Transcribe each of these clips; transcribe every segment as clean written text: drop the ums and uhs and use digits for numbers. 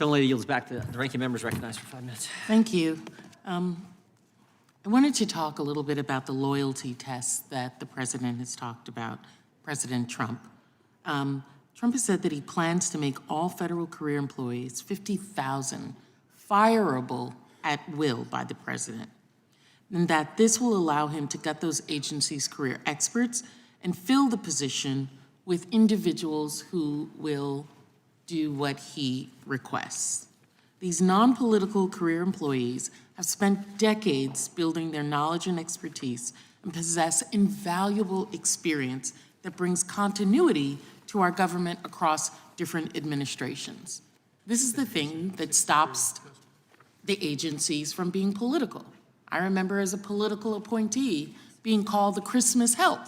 Gentlelady yields back. The ranking member is recognized for 5 minutes. Thank you. I wanted to talk a little bit about the loyalty test that the president has talked about, President Trump. Trump has said that he plans to make all federal career employees, 50,000, fireable at will by the president, and that this will allow him to gut those agencies' career experts and fill the position with individuals who will do what he requests. These non-political career employees have spent decades building their knowledge and expertise and possess invaluable experience that brings continuity to our government across different administrations. This is the thing that stops the agencies from being political. I remember as a political appointee being called the Christmas help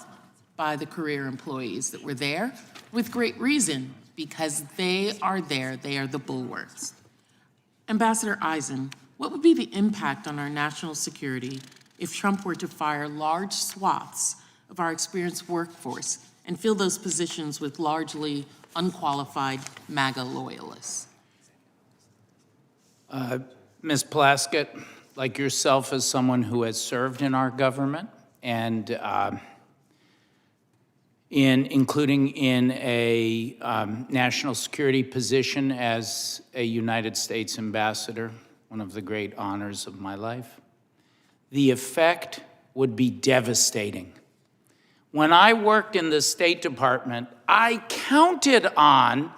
by the career employees that were there with great reason, because they are there, they are the bulwarks. Ambassador Eisen, what would be the impact on our national security if Trump were to fire large swaths of our experienced workforce and fill those positions with largely unqualified MAGA loyalists? Ms. Plaskett, like yourself, as someone who has served in our government and including in a national security position as a United States ambassador, one of the great honors of my life, the effect would be devastating. When I worked in the State Department, I counted on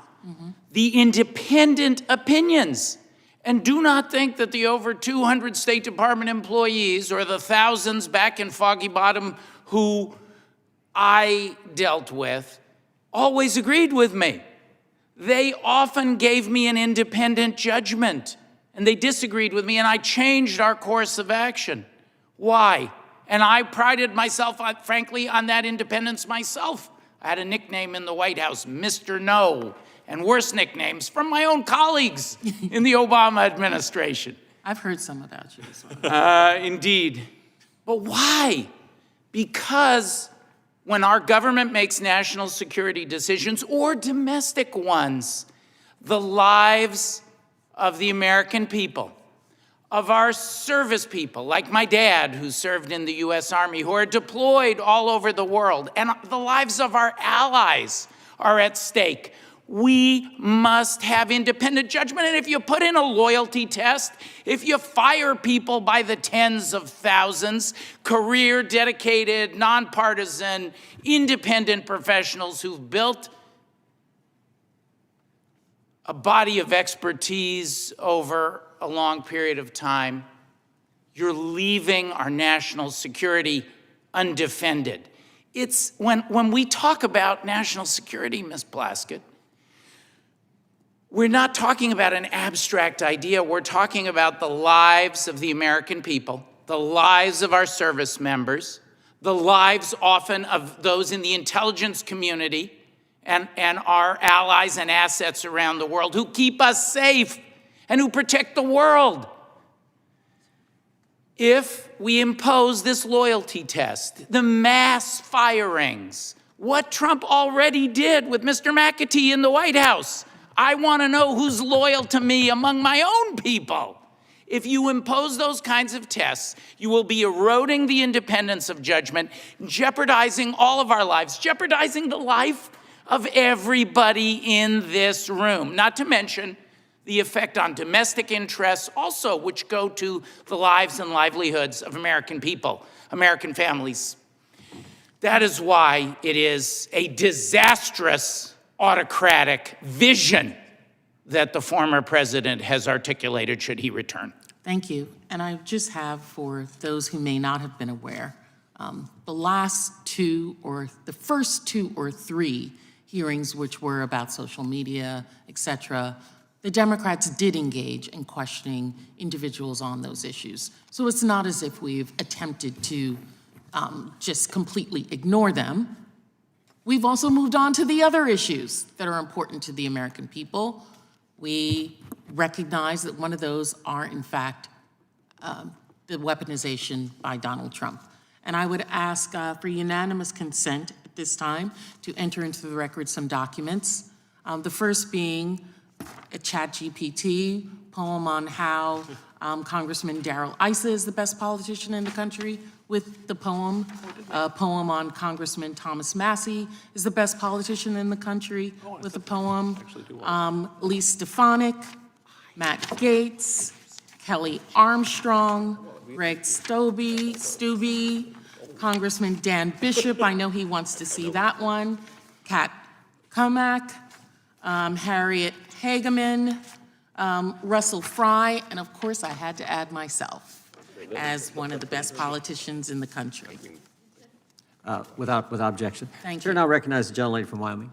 the independent opinions. And do not think that the over 200 State Department employees or the thousands back in Foggy Bottom who I dealt with always agreed with me. They often gave me an independent judgment, and they disagreed with me, and I changed our course of action. Why? And I prided myself, frankly, on that independence myself. I had a nickname in the White House, Mr. No, and worse nicknames from my own colleagues in the Obama administration. I've heard some about you as well. Indeed. But why? Because when our government makes national security decisions or domestic ones, the lives of the American people, of our service people, like my dad, who served in the U.S. Army, who are deployed all over the world, and the lives of our allies are at stake. We must have independent judgment. And if you put in a loyalty test, if you fire people by the tens of thousands, career, dedicated, nonpartisan, independent professionals who've built a body of expertise over a long period of time, you're leaving our national security undefended. It's when we talk about national security, Ms. Plaskett, we're not talking about an abstract idea. We're talking about the lives of the American people, the lives of our service members, the lives often of those in the intelligence community and our allies and assets around the world who keep us safe and who protect the world. If we impose this loyalty test, the mass firings, what Trump already did with Mr. McAtee in the White House, I want to know who's loyal to me among my own people. If you impose those kinds of tests, you will be eroding the independence of judgment, jeopardizing all of our lives, jeopardizing the life of everybody in this room, not to mention the effect on domestic interests also, which go to the lives and livelihoods of American people, American families. That is why it is a disastrous autocratic vision that the former president has articulated should he return. Thank you. And I just have, for those who may not have been aware, the first two or three hearings, which were about social media, et cetera, the Democrats did engage in questioning individuals on those issues. So it's not as if we've attempted to just completely ignore them. We've also moved on to the other issues that are important to the American people. We recognize that one of those are, in fact, the weaponization by Donald Trump. And I would ask for unanimous consent at this time to enter into the record some documents. The first being a ChatGPT poem on how Congressman Darrell Issa is the best politician in the country with the poem. A poem on Congressman Thomas Massey is the best politician in the country with a poem. Lee Stefanik, Matt Gaetz, Kelly Armstrong, Greg Stubbe, Congressman Dan Bishop, I know he wants to see that one, Kat Comack, Harriet Hageman, Russell Fry, and of course, I had to add myself as one of the best politicians in the country. Without objection. Thank Chair you. now recognizes the gentlelady from Wyoming.